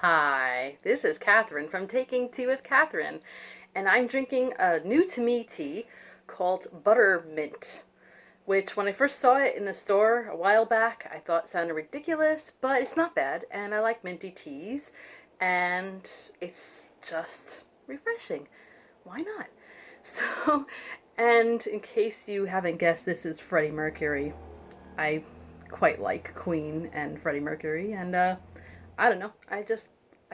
Hi, this is Catherine from Taking Tea with Catherine, and I'm drinking a new to me tea called Buttermint, which when I first saw it in the store a while back, I thought sounded ridiculous, but it's not bad, and I like minty teas, and it's just refreshing. Why not? So, and in case you haven't guessed, this is Freddie Mercury. I quite like Queen and Freddie Mercury, and I don't know. I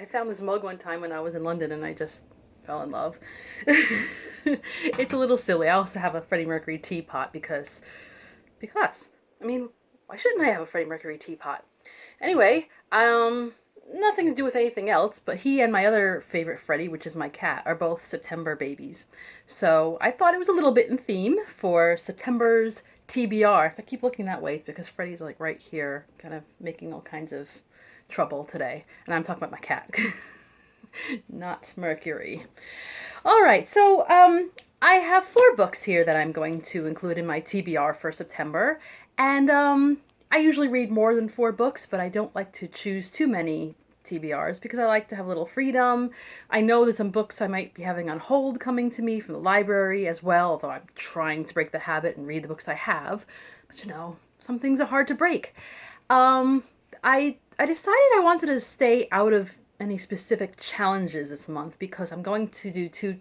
found this mug one time when I was in London, and I just fell in love. It's a little silly. I also have a Freddie Mercury teapot because I mean, why shouldn't I have a Freddie Mercury teapot? Anyway, nothing to do with anything else, but he and my other favorite Freddie, which is my cat, are both September babies. So I thought it was a little bit in theme for September's TBR. If I keep looking that way, it's because Freddie's like right here, kind of making all kinds of trouble today. And I'm talking about my cat, not Mercury. All right, so I have 4 books here that I'm going to include in my TBR for September. And I usually read more than 4 books, but I don't like to choose too many TBRs because I like to have a little freedom. I know there's some books I might be having on hold coming to me from the library as well, although I'm trying to break the habit and read the books I have. But you know, some things are hard to break. I decided I wanted to stay out of any specific challenges this month because I'm going to do 2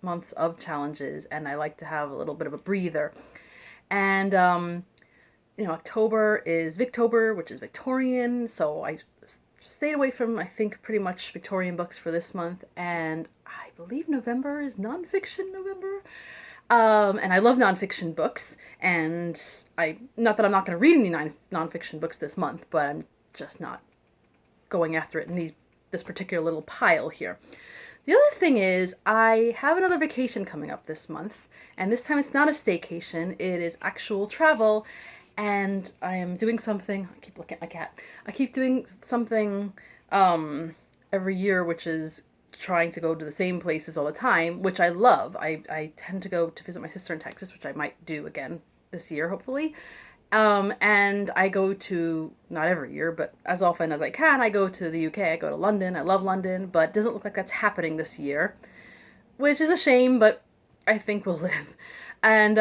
months of challenges and I like to have a little bit of a breather. And October is Victober, which is Victorian, so I stayed away from, I think, pretty much Victorian books for this month, and I believe November is nonfiction November. And I love nonfiction books, and not that I'm not going to read any nonfiction books this month, but I'm just not going after it in this particular little pile here. The other thing is, I have another vacation coming up this month, and this time it's not a staycation, it is actual travel, and I am doing something, I keep looking at my cat, I keep doing something every year, which is trying to go to the same places all the time, which I love. I tend to go to visit my sister in Texas, which I might do again this year, hopefully. And I go to, not every year, but as often as I can, I go to the UK, I go to London, I love London, but it doesn't look like that's happening this year, which is a shame, but I think we'll live. And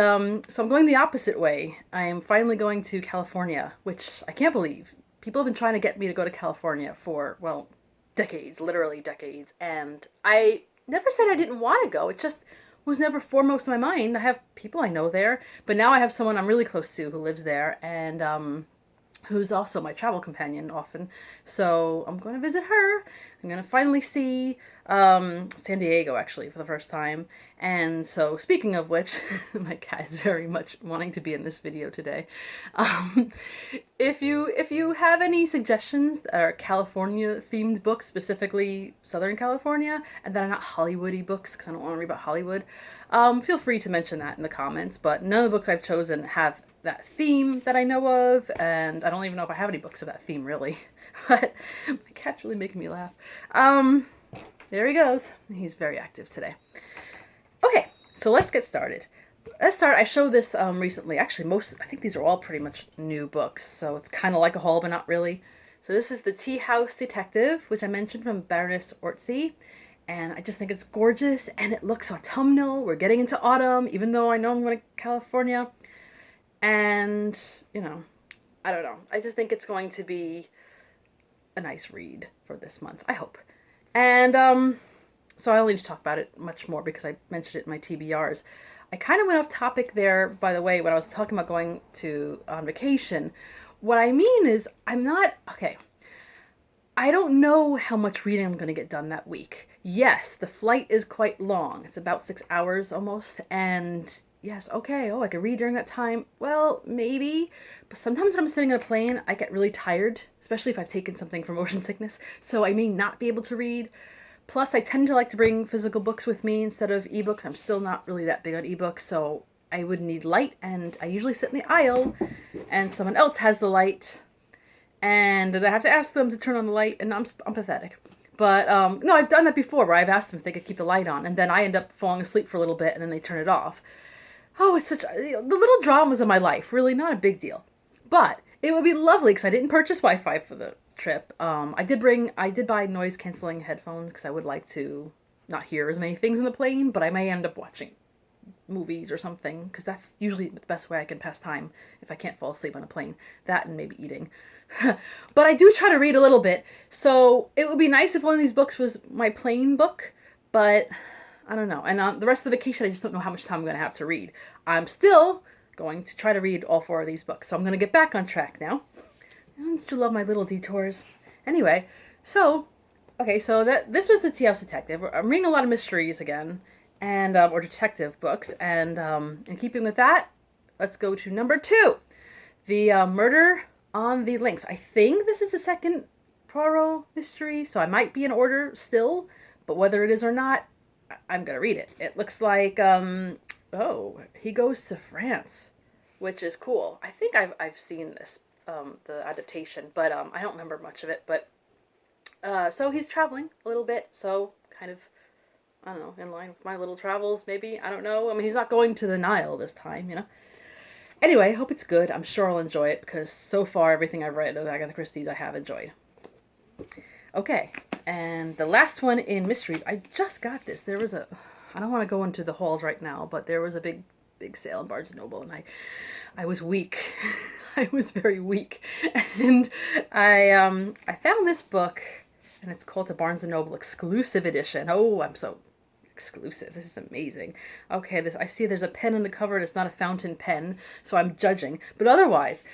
so I'm going the opposite way. I am finally going to California, which I can't believe. People have been trying to get me to go to California for, well, decades, literally decades, and I never said I didn't want to go. It just was never foremost in my mind. I have people I know there, but now I have someone I'm really close to who lives there, and who's also my travel companion often. So I'm going to visit her. I'm going to finally see San Diego, actually, for the first time. And so, speaking of which, my cat is very much wanting to be in this video today. If you have any suggestions that are California-themed books, specifically Southern California, and that are not Hollywood-y books, because I don't want to read about Hollywood, feel free to mention that in the comments. But none of the books I've chosen have that theme that I know of, and I don't even know if I have any books of that theme, really. But my cat's really making me laugh. There he goes. He's very active today. Okay, so let's get started. I showed this recently. Actually, I think these are all pretty much new books, so it's kind of like a haul, but not really. So this is The Tea House Detective, which I mentioned, from Baroness Orczy, and I just think it's gorgeous, and it looks autumnal. We're getting into autumn, even though I know I'm going to California. And, I don't know. I just think it's going to be a nice read for this month, I hope. And so I don't need to talk about it much more because I mentioned it in my TBRs. I kind of went off topic there, by the way, when I was talking about going on vacation. What I mean is I don't know how much reading I'm going to get done that week. Yes, the flight is quite long. It's about 6 hours almost, and yes, okay, I could read during that time. Well, maybe. But sometimes when I'm sitting on a plane, I get really tired, especially if I've taken something for motion sickness. So I may not be able to read. Plus, I tend to like to bring physical books with me instead of ebooks. I'm still not really that big on ebooks, so I would need light. And I usually sit in the aisle, and someone else has the light. And then I have to ask them to turn on the light, and I'm pathetic. But, no, I've done that before, where I've asked them if they could keep the light on. And then I end up falling asleep for a little bit, and then they turn it off. Oh, it's the little dramas of my life, really not a big deal. But it would be lovely, because I didn't purchase Wi-Fi for the trip. I did buy noise canceling headphones because I would like to not hear as many things in the plane, but I may end up watching movies or something because that's usually the best way I can pass time if I can't fall asleep on a plane. That and maybe eating. But I do try to read a little bit, so it would be nice if one of these books was my plane book, but I don't know. And on the rest of the vacation, I just don't know how much time I'm going to have to read. I'm still going to try to read all 4 of these books, so I'm going to get back on track now. Don't you love my little detours? Anyway, so this was the Tea House Detective. I'm reading a lot of mysteries again, and or detective books, and in keeping with that, let's go to number 2, the Murder on the Links. I think this is the second Poirot mystery, so I might be in order still, but whether it is or not, I'm gonna read it. It looks like he goes to France, which is cool. I think I've seen this the adaptation, but I don't remember much of it. But so he's traveling a little bit, so kind of, I don't know, in line with my little travels, maybe. I don't know. I mean, he's not going to the Nile this time, you know. Anyway, I hope it's good. I'm sure I'll enjoy it because so far everything I've read of Agatha Christie's I have enjoyed. Okay, and the last one in mystery, I just got this. There was I don't want to go into the halls right now, but there was a big sale in Barnes & Noble, and I was weak. I was very weak. And I found this book, and it's called the Barnes & Noble Exclusive Edition. Oh, I'm so exclusive. This is amazing. Okay, I see there's a pen on the cover, and it's not a fountain pen, so I'm judging. But otherwise,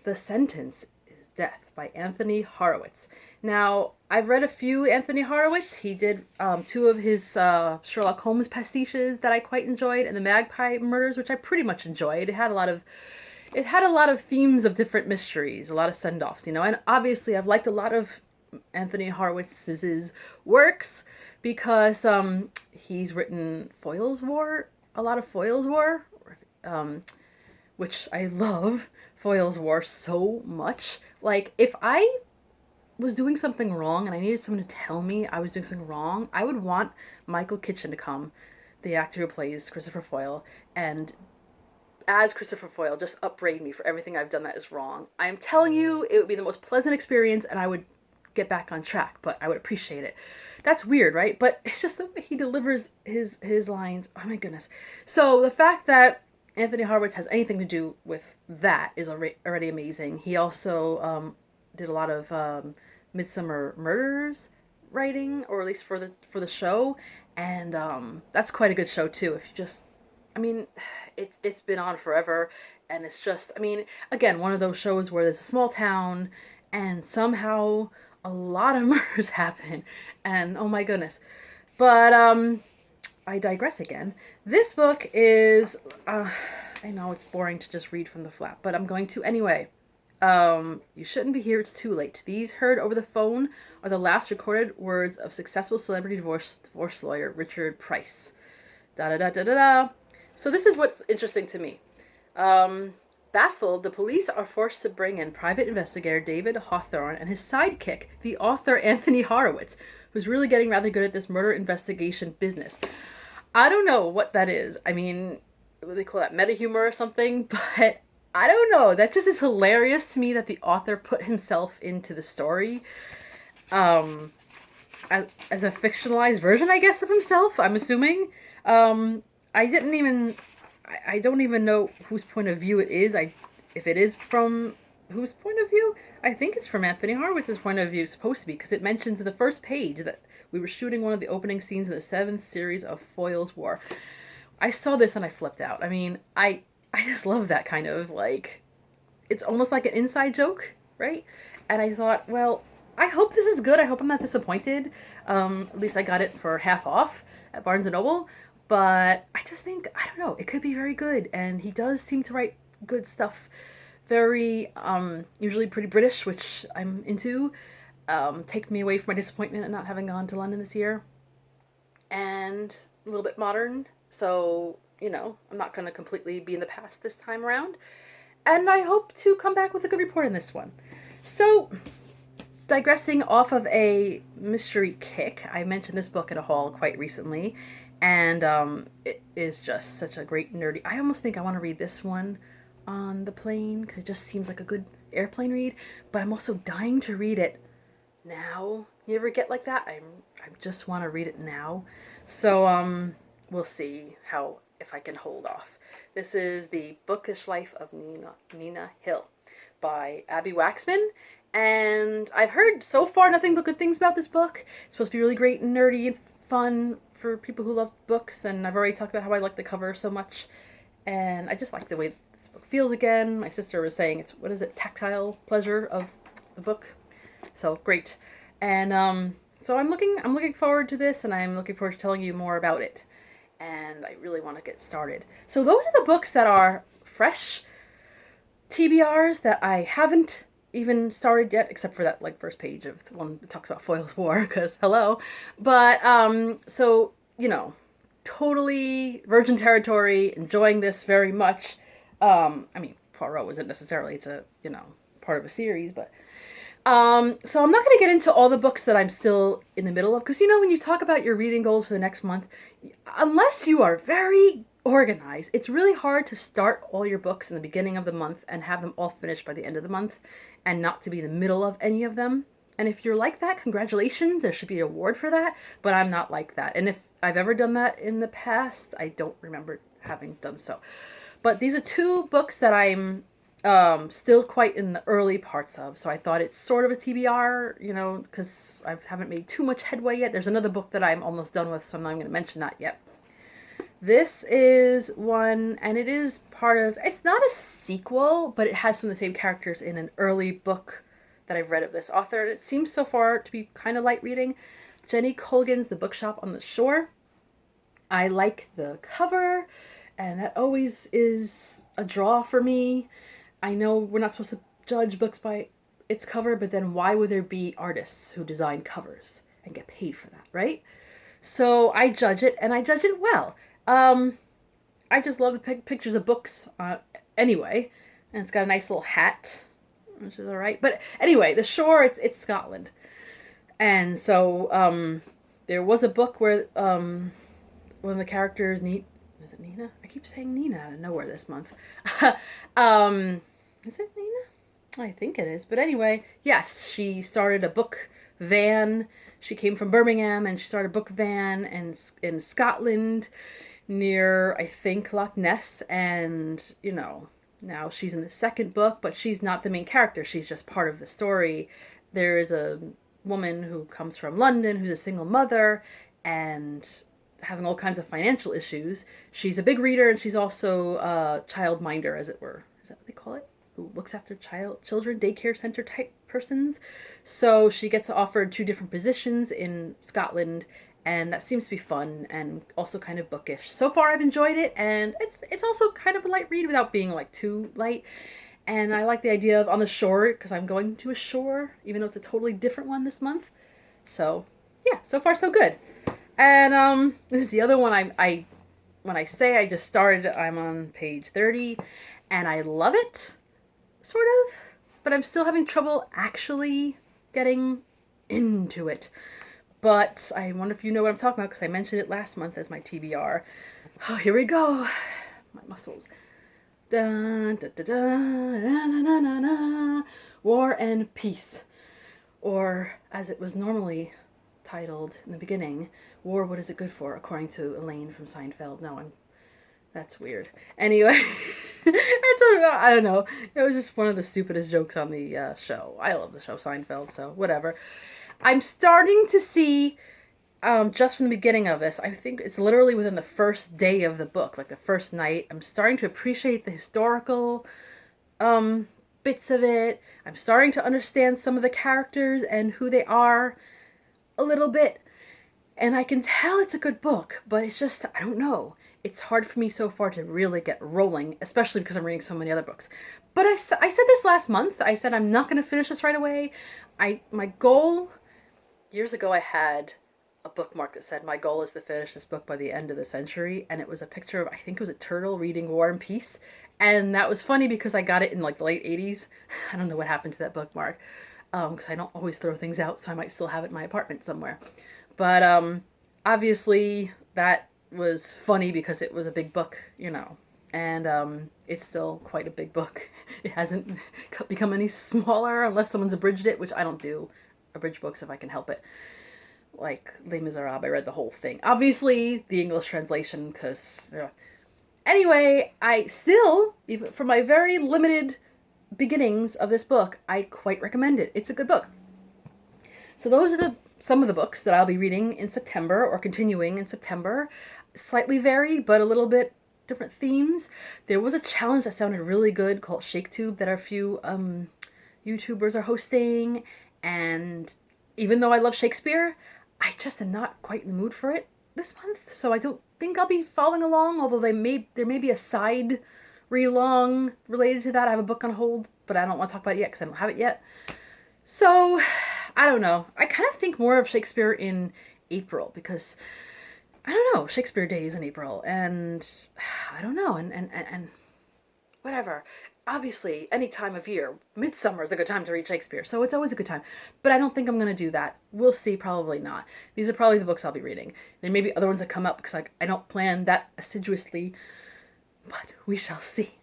The Sentence is Death by Anthony Horowitz. Now, I've read a few Anthony Horowitz. He did 2 of his Sherlock Holmes pastiches that I quite enjoyed, and the Magpie Murders, which I pretty much enjoyed. It had a lot of themes of different mysteries, a lot of send-offs, you know. And obviously, I've liked a lot of Anthony Horowitz's works because he's written a lot of Foyle's War, which I love Foyle's War so much. Like, if I was doing something wrong and I needed someone to tell me I was doing something wrong, I would want Michael Kitchen to come, the actor who plays Christopher Foyle, and as Christopher Foyle, just upbraid me for everything I've done that is wrong. I'm telling you, it would be the most pleasant experience, and I would get back on track, but I would appreciate it. That's weird, right? But it's just the way he delivers his lines. Oh my goodness. So the fact that Anthony Horowitz has anything to do with that is already amazing. He also did a lot of Midsummer Murders writing, or at least for the show, and that's quite a good show too. If you just, I mean, it's been on forever, and it's just, I mean, again, one of those shows where there's a small town, and somehow a lot of murders happen, and oh my goodness. But I digress again. This book is, I know it's boring to just read from the flap, but I'm going to anyway. You shouldn't be here, it's too late. These heard over the phone are the last recorded words of successful celebrity divorce lawyer Richard Price. Da-da-da-da-da-da. So this is what's interesting to me. Baffled, the police are forced to bring in private investigator David Hawthorne and his sidekick, the author Anthony Horowitz, who's really getting rather good at this murder investigation business. I don't know what that is. I mean, what do they call that, meta humor or something? But I don't know. That just is hilarious to me that the author put himself into the story as a fictionalized version, I guess, of himself, I'm assuming. I don't even know whose point of view it is. If it is from whose point of view? I think it's from Anthony Horowitz's point of view, it's supposed to be, because it mentions in the first page that we were shooting one of the opening scenes of the 7th series of Foyle's War. I saw this and I flipped out. I mean, I just love that kind of, like, it's almost like an inside joke, right? And I thought, well, I hope this is good. I hope I'm not disappointed. At least I got it for half off at Barnes & Noble. But I just think, I don't know, it could be very good. And he does seem to write good stuff. Very, usually pretty British, which I'm into. Take me away from my disappointment at not having gone to London this year. And a little bit modern. So, you know, I'm not going to completely be in the past this time around. And I hope to come back with a good report on this one. So, digressing off of a mystery kick, I mentioned this book at a haul quite recently. And it is just such a great nerdy... I almost think I want to read this one on the plane, because it just seems like a good... airplane read, but I'm also dying to read it now. You ever get like that? I just want to read it now. So we'll see how if I can hold off. This is The Bookish Life of Nina Hill by Abby Waxman. And I've heard so far nothing but good things about this book. It's supposed to be really great and nerdy and fun for people who love books. And I've already talked about how I like the cover so much. And I just like the way this book feels again. My sister was saying it's, what is it, tactile pleasure of the book. So great. And so I'm looking forward to this, and I'm looking forward to telling you more about it. And I really want to get started. So those are the books that are fresh TBRs that I haven't even started yet, except for that like first page of the one that talks about Foyle's War, because hello. But so totally virgin territory, enjoying this very much. I mean, Poirot isn't necessarily, it's a part of a series, but so I'm not going to get into all the books that I'm still in the middle of, because when you talk about your reading goals for the next month, unless you are very organized, it's really hard to start all your books in the beginning of the month and have them all finished by the end of the month and not to be in the middle of any of them. And if you're like that, congratulations, there should be an award for that, but I'm not like that. And if I've ever done that in the past, I don't remember having done so. But these are two books that I'm still quite in the early parts of, so I thought it's sort of a TBR, because I haven't made too much headway yet. There's another book that I'm almost done with, so I'm not going to mention that yet. This is one, and it is it's not a sequel, but it has some of the same characters in an early book that I've read of this author, and it seems so far to be kind of light reading. Jenny Colgan's The Bookshop on the Shore. I like the cover, and that always is a draw for me. I know we're not supposed to judge books by its cover, but then why would there be artists who design covers and get paid for that, right? So I judge it, and I judge it well. I just love the pictures of books anyway, and it's got a nice little hat, which is all right. But anyway, the shore, it's Scotland. And so there was a book where one of the characters, is it Nina? I keep saying Nina out of nowhere this month. Is it Nina? I think it is. But anyway, yes, she started a book van. She came from Birmingham, and she started a book van in Scotland near, I think, Loch Ness. And, now she's in the second book, but she's not the main character. She's just part of the story. There is a woman who comes from London who's a single mother and having all kinds of financial issues. She's a big reader, and she's also a childminder, as it were. Is that what they call it? Who looks after children, daycare center type persons. So she gets offered 2 different positions in Scotland, and that seems to be fun and also kind of bookish. So far I've enjoyed it, and it's also kind of a light read without being like too light. And I like the idea of on the shore, because I'm going to a shore, even though it's a totally different one this month. So yeah, so far so good. And this is the other one I when I say I just started, I'm on page 30, and I love it, sort of, but I'm still having trouble actually getting into it. But I wonder if you know what I'm talking about, because I mentioned it last month as my TBR. Oh, here we go. My muscles. Dun, da, da, da, da, da, da, da. War and Peace. Or, as it was normally titled in the beginning, War, What Is It Good For? According to Elaine from Seinfeld. No, that's weird. Anyway, I don't know. It was just one of the stupidest jokes on the show. I love the show Seinfeld, so whatever. I'm starting to see, just from the beginning of this, I think it's literally within the first day of the book, like the first night, I'm starting to appreciate the historical bits of it. I'm starting to understand some of the characters and who they are a little bit. And I can tell it's a good book, but it's just, I don't know. It's hard for me so far to really get rolling, especially because I'm reading so many other books. But I said this last month. I said I'm not going to finish this right away. My goal, years ago I had a bookmark that said my goal is to finish this book by the end of the century. And it was a picture of, I think it was a turtle reading War and Peace. And that was funny because I got it in like the late 80s. I don't know what happened to that bookmark. Because I don't always throw things out, so I might still have it in my apartment somewhere. But obviously that was funny because it was a big book, and it's still quite a big book. It hasn't become any smaller unless someone's abridged it, which I don't do abridged books if I can help it. Like Les Miserables, I read the whole thing. Obviously, the English translation, because... Anyway, I still, even for my very limited beginnings of this book, I quite recommend it. It's a good book. So those are some of the books that I'll be reading in September or continuing in September. Slightly varied, but a little bit different themes. There was a challenge that sounded really good called ShakeTube that a few YouTubers are hosting, and even though I love Shakespeare, I just am not quite in the mood for it this month, so I don't think I'll be following along, although there may be a side read-along related to that. I have a book on hold, but I don't want to talk about it yet because I don't have it yet. So, I don't know. I kind of think more of Shakespeare in April because, I don't know, Shakespeare Days in April, and I don't know, and whatever. Obviously, any time of year, midsummer is a good time to read Shakespeare, so it's always a good time. But I don't think I'm going to do that. We'll see, probably not. These are probably the books I'll be reading. There may be other ones that come up because I don't plan that assiduously, but we shall see.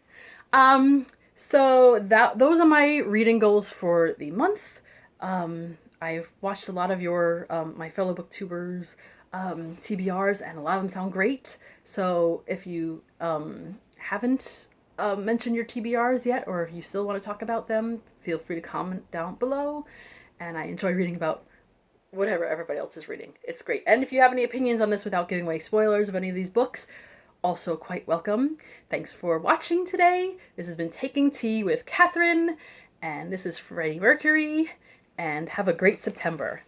So those are my reading goals for the month. I've watched a lot of your my fellow booktubers TBRs, and a lot of them sound great. So if you haven't mentioned your TBRs yet, or if you still want to talk about them, feel free to comment down below. And I enjoy reading about whatever everybody else is reading. It's great. And if you have any opinions on this without giving away spoilers of any of these books, also quite welcome. Thanks for watching today. This has been Taking Tea with Catherine, and this is Freddie Mercury, and have a great September.